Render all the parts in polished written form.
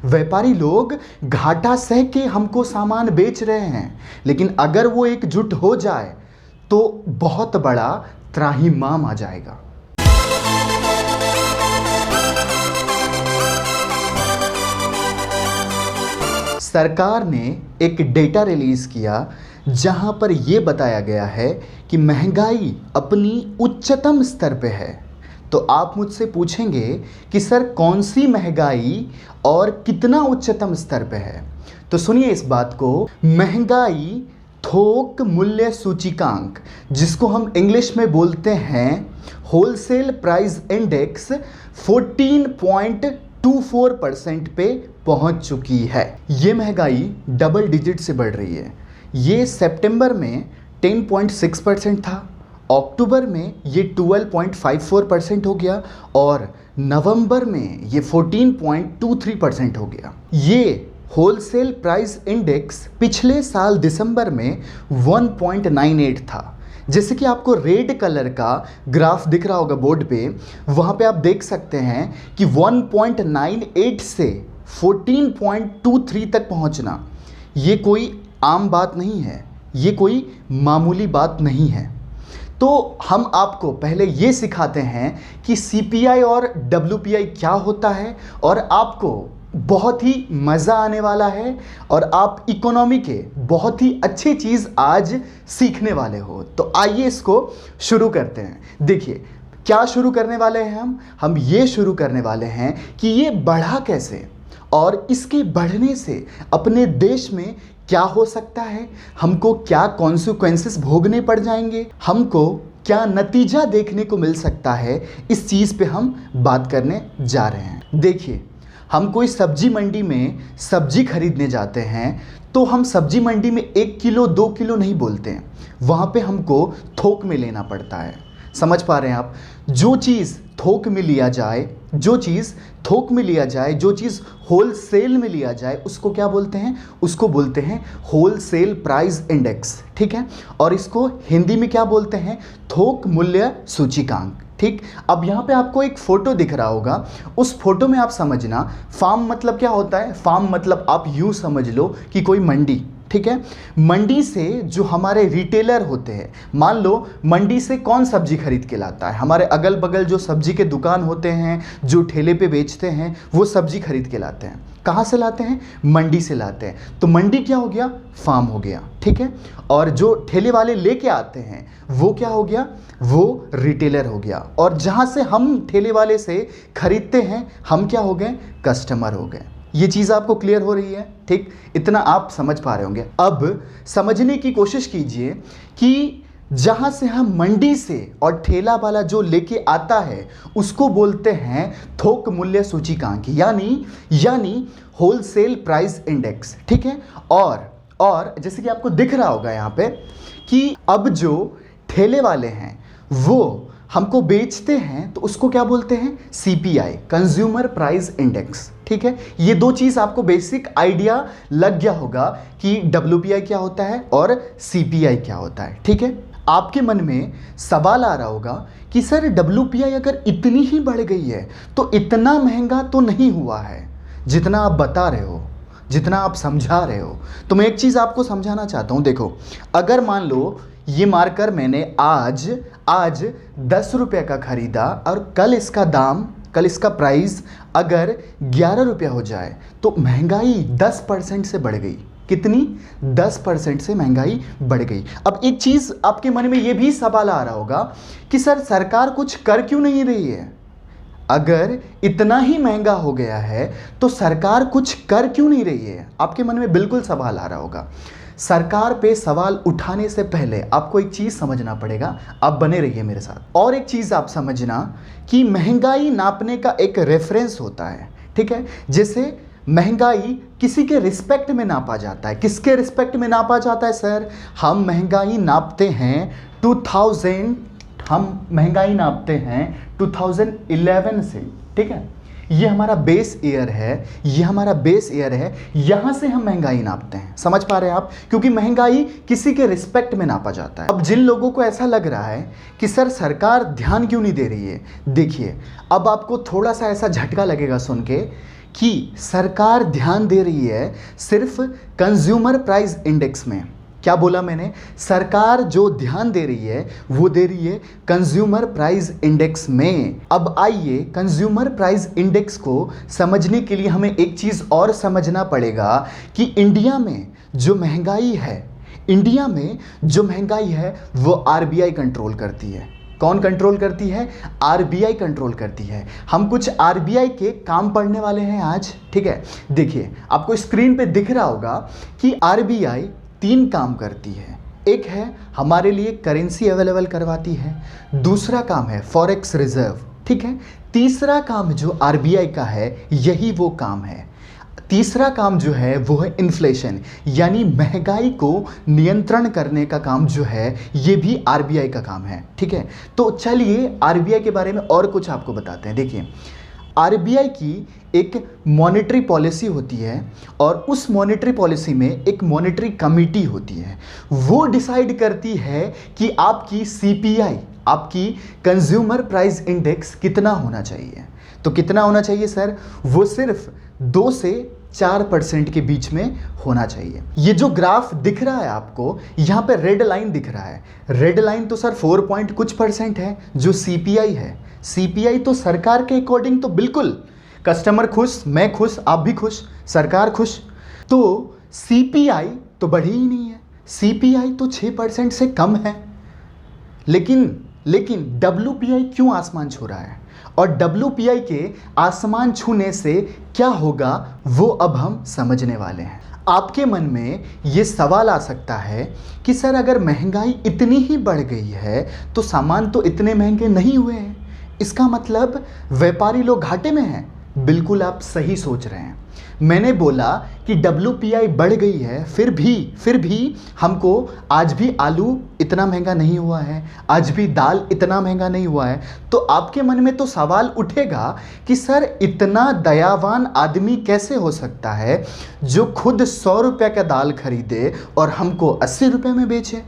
व्यापारी लोग घाटा सह के हमको सामान बेच रहे हैं, लेकिन अगर वो एकजुट हो जाए तो बहुत बड़ा त्राहिमाम आ जाएगा। सरकार ने एक डेटा रिलीज किया जहां पर यह बताया गया है कि महंगाई अपनी उच्चतम स्तर पे है। तो आप मुझसे पूछेंगे कि सर कौन सी महंगाई और कितना उच्चतम स्तर पे है, तो सुनिए इस बात को। महंगाई थोक मूल्य सूचकांक, जिसको हम इंग्लिश में बोलते हैं होलसेल प्राइस इंडेक्स, 14.24% पे पहुंच चुकी है। ये महंगाई डबल डिजिट से बढ़ रही है। ये सितंबर में 10.6% था, अक्टूबर में ये 12.54% हो गया और नवंबर में ये 14.23% हो गया। ये होलसेल प्राइस इंडेक्स पिछले साल दिसंबर में 1.98 था। जैसे कि आपको रेड कलर का ग्राफ दिख रहा होगा बोर्ड पे, वहाँ पे आप देख सकते हैं कि 1.98 से 14.23 तक पहुँचना ये कोई आम बात नहीं है, ये कोई मामूली बात नहीं है। तो हम आपको पहले ये सिखाते हैं कि सीपीआई और डब्ल्यूपीआई क्या होता है, और आपको बहुत ही मज़ा आने वाला है और आप इकोनॉमी के बहुत ही अच्छी चीज़ आज सीखने वाले हो। तो आइए इसको शुरू करते हैं। देखिए क्या शुरू करने वाले हैं हम ये शुरू करने वाले हैं कि ये बढ़ा कैसे और इसके बढ़ने से अपने देश में क्या हो सकता है, हमको क्या कॉन्सिक्वेंसेस भोगने पड़ जाएंगे, हमको क्या नतीजा देखने को मिल सकता है, इस चीज़ पे हम बात करने जा रहे हैं। देखिए हम कोई सब्जी मंडी में सब्जी खरीदने जाते हैं तो हम सब्जी मंडी में 1 किलो 2 किलो नहीं बोलते हैं, वहाँ पे हमको थोक में लेना पड़ता है। समझ पा रहे हैं आप? जो चीज़ थोक में लिया जाए, जो चीज़ होलसेल में लिया जाए, उसको क्या बोलते हैं? उसको बोलते हैं होलसेल प्राइस इंडेक्स, ठीक है। और इसको हिंदी में क्या बोलते हैं? थोक मूल्य सूचकांक, ठीक। अब यहाँ पे आपको एक फोटो दिख रहा होगा, उस फोटो में आप समझना फार्म मतलब क्या होता है। फार्म मतलब आप यूँ समझ लो कि कोई मंडी, ठीक है। मंडी से जो हमारे रिटेलर होते हैं, मान लो मंडी से कौन सब्जी खरीद के लाता है? हमारे अगल बगल जो सब्जी के दुकान होते हैं, जो ठेले पे बेचते हैं, वो सब्जी खरीद के लाते हैं। कहाँ से लाते हैं? मंडी से लाते हैं। तो मंडी क्या हो गया? फार्म हो गया, ठीक है। और जो ठेले वाले लेके आते हैं वो क्या हो गया? वो रिटेलर हो गया। और जहाँ से हम ठेले वाले से खरीदते हैं हम क्या हो गए? कस्टमर हो गए। ये चीज़ आपको क्लियर हो रही है, ठीक। इतना आप समझ पा रहे होंगे। अब समझने की कोशिश कीजिए कि जहाँ से हम मंडी से और ठेला वाला जो लेके आता है उसको बोलते हैं थोक मूल्य सूचकांक, यानी होलसेल प्राइस इंडेक्स, ठीक है। और जैसे कि आपको दिख रहा होगा यहाँ पे कि अब जो ठेले वाले हैं वो हमको बेचते हैं तो उसको क्या बोलते हैं? सीपीआई, कंज्यूमर प्राइस इंडेक्स, ठीक है। ये दो चीज़ आपको बेसिक आइडिया लग गया होगा कि डब्ल्यूपीआई क्या होता है और सीपीआई क्या होता है, ठीक है। आपके मन में सवाल आ रहा होगा कि सर डब्ल्यूपीआई अगर इतनी ही बढ़ गई है तो इतना महंगा तो नहीं हुआ है जितना आप बता रहे हो, जितना आप समझा रहे हो। तो मैं एक चीज़ आपको समझाना चाहता हूँ। देखो, अगर मान लो ये मार्कर मैंने आज 10 रुपये का खरीदा और कल इसका प्राइस अगर 11 रुपया हो जाए तो महंगाई 10% से बढ़ गई। कितनी? 10% से महंगाई बढ़ गई। अब एक चीज़ आपके मन में ये भी सवाल आ रहा होगा कि सर सरकार कुछ कर क्यों नहीं रही है? अगर इतना ही महंगा हो गया है तो सरकार कुछ कर क्यों नहीं रही है? आपके मन में बिल्कुल सवाल आ रहा होगा। सरकार पे सवाल उठाने से पहले आपको एक चीज़ समझना पड़ेगा। आप बने रहिए मेरे साथ। और एक चीज़ आप समझना कि महंगाई नापने का एक रेफरेंस होता है, ठीक है। जैसे महंगाई किसी के रिस्पेक्ट में नापा जाता है। किसके रिस्पेक्ट में नापा जाता है सर? हम महंगाई नापते हैं 2011 से, ठीक है। ये हमारा बेस ईयर है, यहाँ से हम महंगाई नापते हैं। समझ पा रहे हैं आप? क्योंकि महंगाई किसी के रिस्पेक्ट में नापा जाता है। अब जिन लोगों को ऐसा लग रहा है कि सर सरकार ध्यान क्यों नहीं दे रही है, देखिए अब आपको थोड़ा सा ऐसा झटका लगेगा सुन के कि सरकार ध्यान दे रही है सिर्फ कंज्यूमर प्राइस इंडेक्स में। क्या बोला मैंने? सरकार जो ध्यान दे रही है वो दे रही है कंज्यूमर प्राइस इंडेक्स में। अब आइए कंज्यूमर प्राइस इंडेक्स को समझने के लिए हमें एक चीज़ और समझना पड़ेगा कि इंडिया में जो महंगाई है वो आरबीआई कंट्रोल करती है। कौन कंट्रोल करती है? आरबीआई कंट्रोल करती है। हम कुछ आरबीआई के काम पढ़ने वाले हैं आज, ठीक है। देखिए आपको स्क्रीन पे दिख रहा होगा कि आरबीआई 3 काम करती है। एक है हमारे लिए करेंसी अवेलेबल करवाती है, दूसरा काम है फॉरेक्स रिजर्व, ठीक है। तीसरा काम जो आरबीआई का है यही वो काम है। तीसरा काम जो है वो है इन्फ्लेशन, यानी महंगाई को नियंत्रण करने का काम जो है ये भी आरबीआई का काम है, ठीक है। तो चलिए आरबीआई के बारे में और कुछ आपको बताते हैं। देखिए आरबीआई की एक मॉनेटरी पॉलिसी होती है और उस मॉनेटरी पॉलिसी में एक मॉनेटरी कमेटी होती है। वो डिसाइड करती है कि आपकी सीपीआई, आपकी कंज्यूमर प्राइस इंडेक्स कितना होना चाहिए। तो कितना होना चाहिए सर? वो सिर्फ 2 से 4% के बीच में होना चाहिए। ये जो ग्राफ दिख रहा है आपको, यहाँ पे रेड लाइन दिख रहा है। रेड लाइन तो सर 4 पॉइंट कुछ % है जो सीपीआई है। सीपीआई तो सरकार के अकॉर्डिंग तो बिल्कुल कस्टमर खुश, मैं खुश, आप भी खुश, सरकार खुश। तो सीपीआई तो बढ़ी ही नहीं है, सीपीआई तो 6% से कम है। लेकिन डब्ल्यूपीआई क्यों आसमान छू रहा है? और डब्ल्यूपीआई के आसमान छूने से क्या होगा वो अब हम समझने वाले हैं। आपके मन में ये सवाल आ सकता है कि सर अगर महंगाई इतनी ही बढ़ गई है तो सामान तो इतने महंगे नहीं हुए हैं, इसका मतलब व्यापारी लोग घाटे में हैं। बिल्कुल आप सही सोच रहे हैं। मैंने बोला कि डब्ल्यूपीआई बढ़ गई है, फिर भी हमको आज भी आलू इतना महंगा नहीं हुआ है, आज भी दाल इतना महंगा नहीं हुआ है। तो आपके मन में तो सवाल उठेगा कि सर इतना दयावान आदमी कैसे हो सकता है जो खुद 100 रुपये का दाल खरीदे और हमको 80 रुपये में बेचे?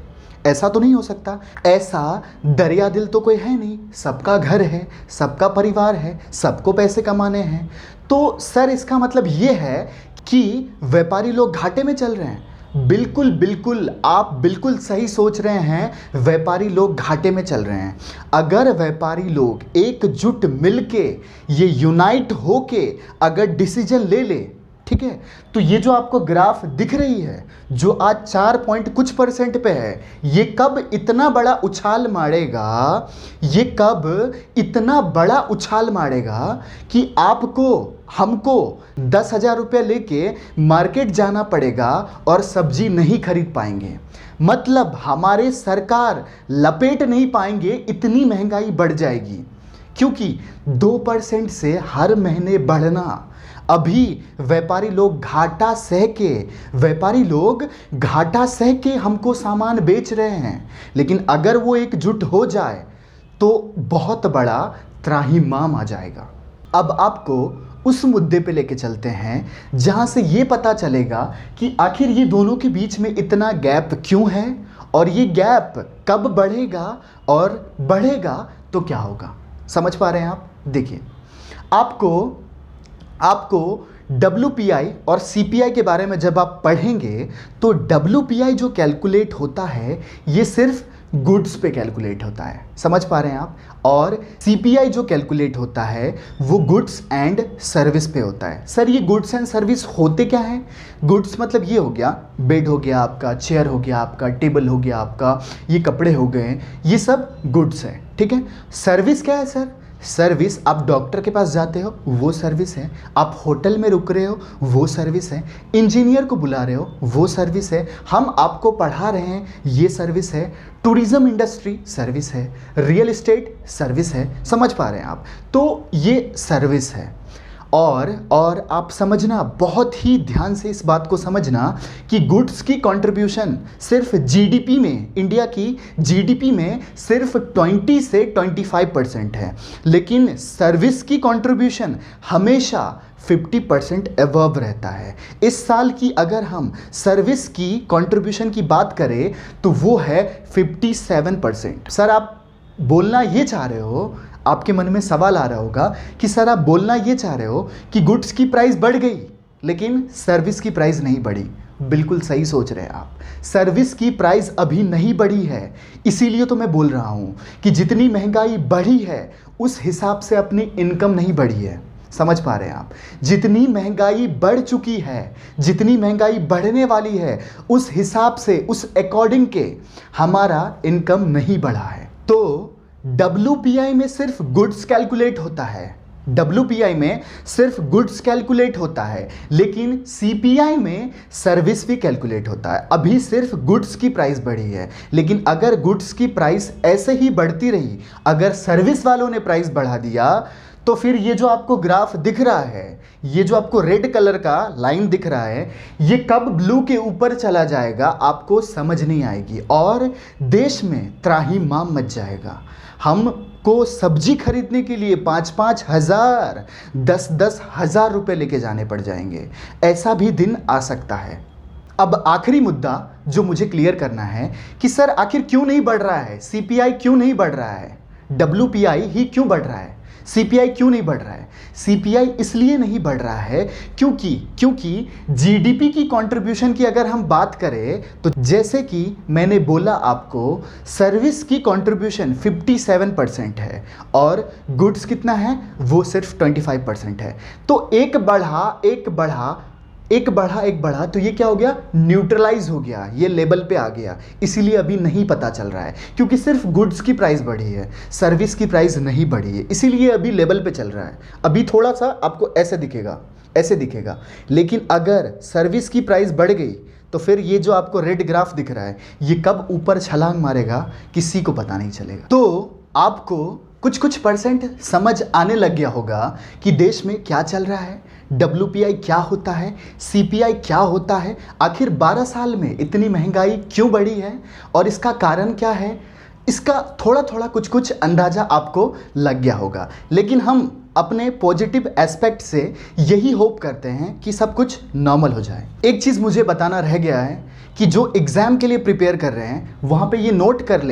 ऐसा तो नहीं हो सकता। ऐसा दरिया दिल तो कोई है नहीं, सबका घर है, सबका परिवार है, सबको पैसे कमाने हैं। तो सर इसका मतलब ये है कि व्यापारी लोग घाटे में चल रहे हैं। बिल्कुल आप बिल्कुल सही सोच रहे हैं, व्यापारी लोग घाटे में चल रहे हैं। अगर व्यापारी लोग एकजुट मिलके, ये यूनाइट होके अगर डिसीजन ले ले, ठीक है, तो ये जो आपको ग्राफ दिख रही है जो आज 4 पॉइंट कुछ % पे है, ये कब इतना बड़ा उछाल मारेगा, ये कब इतना बड़ा उछाल मारेगा कि आपको, हमको 10,000 रुपये लेके मार्केट जाना पड़ेगा और सब्जी नहीं खरीद पाएंगे। मतलब हमारे सरकार लपेट नहीं पाएंगे, इतनी महंगाई बढ़ जाएगी। क्योंकि 2% से हर महीने बढ़ना, अभी व्यापारी लोग घाटा सह के हमको सामान बेच रहे हैं। लेकिन अगर वो एकजुट हो जाए तो बहुत बड़ा त्राहिमाम आ जाएगा। अब आपको उस मुद्दे पे लेके चलते हैं जहां से ये पता चलेगा कि आखिर ये दोनों के बीच में इतना गैप क्यों है और ये गैप कब बढ़ेगा और बढ़ेगा तो क्या होगा। समझ पा रहे हैं आप? देखिए आपको WPI और CPI के बारे में जब आप पढ़ेंगे तो WPI जो कैलकुलेट होता है ये सिर्फ गुड्स पे कैलकुलेट होता है। समझ पा रहे हैं आप? और CPI जो कैलकुलेट होता है वो गुड्स एंड सर्विस पे होता है। सर ये गुड्स एंड सर्विस होते क्या हैं? गुड्स मतलब ये हो गया, बेड हो गया आपका, चेयर हो गया आपका, टेबल हो गया आपका, ये कपड़े हो गए, ये सब गुड्स है, ठीक है। सर्विस क्या है सर? सर्विस आप डॉक्टर के पास जाते हो वो सर्विस है, आप होटल में रुक रहे हो वो सर्विस है, इंजीनियर को बुला रहे हो वो सर्विस है, हम आपको पढ़ा रहे हैं ये सर्विस है, टूरिज्म इंडस्ट्री सर्विस है, रियल एस्टेट सर्विस है। समझ पा रहे हैं आप? तो ये सर्विस है। और आप समझना, बहुत ही ध्यान से इस बात को समझना कि गुड्स की कंट्रीब्यूशन सिर्फ जीडीपी में, इंडिया की जीडीपी में सिर्फ 20 से 25% है, लेकिन सर्विस की कंट्रीब्यूशन हमेशा 50% अबव रहता है। इस साल की अगर हम सर्विस की कंट्रीब्यूशन की बात करें तो वो है 57%। सर आप बोलना ये चाह रहे हो, आपके मन में सवाल आ रहा होगा कि सर आप बोलना ये चाह रहे हो कि गुड्स की प्राइस बढ़ गई लेकिन सर्विस की प्राइस नहीं बढ़ी। बिल्कुल सही सोच रहे हैं आप, सर्विस की प्राइस अभी नहीं बढ़ी है। इसीलिए तो मैं बोल रहा हूँ कि जितनी महंगाई बढ़ी है उस हिसाब से अपनी इनकम नहीं बढ़ी है। समझ पा रहे हैं आप? जितनी महंगाई बढ़ चुकी है, जितनी महंगाई बढ़ने वाली है, उस हिसाब से, उस अकॉर्डिंग के हमारा इनकम नहीं बढ़ा है। तो WPI में सिर्फ गुड्स कैलकुलेट होता है, WPI में सिर्फ गुड्स कैलकुलेट होता है, लेकिन CPI में सर्विस भी कैलकुलेट होता है। अभी सिर्फ गुड्स की प्राइस बढ़ी है, लेकिन अगर गुड्स की प्राइस ऐसे ही बढ़ती रही, अगर सर्विस वालों ने प्राइस बढ़ा दिया, तो फिर ये जो आपको ग्राफ दिख रहा है, ये जो आपको रेड कलर का लाइन दिख रहा है, ये कब ब्लू के ऊपर चला जाएगा आपको समझ नहीं आएगी और देश में त्राहिमाम मच जाएगा। हमको सब्जी खरीदने के लिए 5-5 हज़ार, 10-10 हज़ार रुपये लेके जाने पड़ जाएंगे। ऐसा भी दिन आ सकता है। अब आखिरी मुद्दा जो मुझे क्लियर करना है कि सर आखिर क्यों नहीं बढ़ रहा है, CPI क्यों नहीं बढ़ रहा है, WPI ही क्यों बढ़ रहा है, CPI क्यों नहीं बढ़ रहा है? CPI इसलिए नहीं बढ़ रहा है क्योंकि GDP की कंट्रीब्यूशन की अगर हम बात करें तो जैसे कि मैंने बोला आपको, सर्विस की कंट्रीब्यूशन 57% है और गुड्स कितना है, वो सिर्फ 25% है। तो एक बढ़ा तो ये क्या हो गया, न्यूट्रलाइज हो गया, ये लेवल पे आ गया। इसीलिए अभी नहीं पता चल रहा है क्योंकि सिर्फ गुड्स की प्राइस बढ़ी है, सर्विस की प्राइस नहीं बढ़ी है, इसीलिए अभी लेवल पे चल रहा है। अभी थोड़ा सा आपको ऐसे दिखेगा, लेकिन अगर सर्विस की प्राइस बढ़ गई तो फिर ये जो आपको रेड ग्राफ दिख रहा है, ये कब ऊपर छलांग मारेगा किसी को पता नहीं चलेगा। तो आपको कुछ परसेंट समझ आने लग गया होगा कि देश में क्या चल रहा है, WPI क्या होता है, CPI क्या होता है, आखिर 12 साल में इतनी महंगाई क्यों बढ़ी है और इसका कारण क्या है। इसका थोड़ा कुछ अंदाज़ा आपको लग गया होगा, लेकिन हम अपने पॉजिटिव एस्पेक्ट से यही होप करते हैं कि सब कुछ नॉर्मल हो जाए। एक चीज़ मुझे बताना रह गया है कि जो एग्ज़ाम के लिए प्रिपेयर कर रहे हैं वहाँ पे ये नोट कर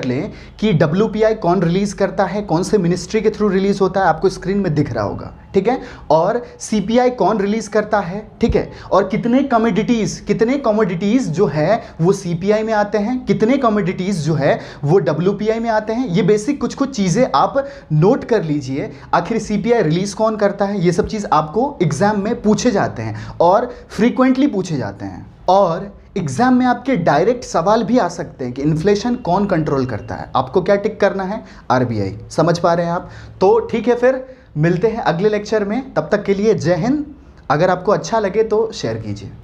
ले कि WPI कौन रिलीज़ करता है, कौन से मिनिस्ट्री के थ्रू रिलीज़ होता है, आपको स्क्रीन में दिख रहा होगा, ठीक है। और CPI कौन रिलीज़ करता है, ठीक है। और कितने कमोडिटीज़ जो है वो CPI में आते हैं, कितने कमोडिटीज़ जो है वो WPI में आते हैं। ये बेसिक कुछ चीज़ें आप नोट कर लीजिए। आखिर CPI रिलीज़ कौन करता है, ये सब चीज़ आपको एग्ज़ाम में पूछे जाते हैं और फ्रीक्वेंटली पूछे जाते हैं। और एग्जाम में आपके डायरेक्ट सवाल भी आ सकते हैं कि इन्फ्लेशन कौन कंट्रोल करता है। आपको क्या टिक करना है, RBI। समझ पा रहे हैं आप? तो ठीक है, फिर मिलते हैं अगले लेक्चर में। तब तक के लिए जय हिंद। अगर आपको अच्छा लगे तो शेयर कीजिए।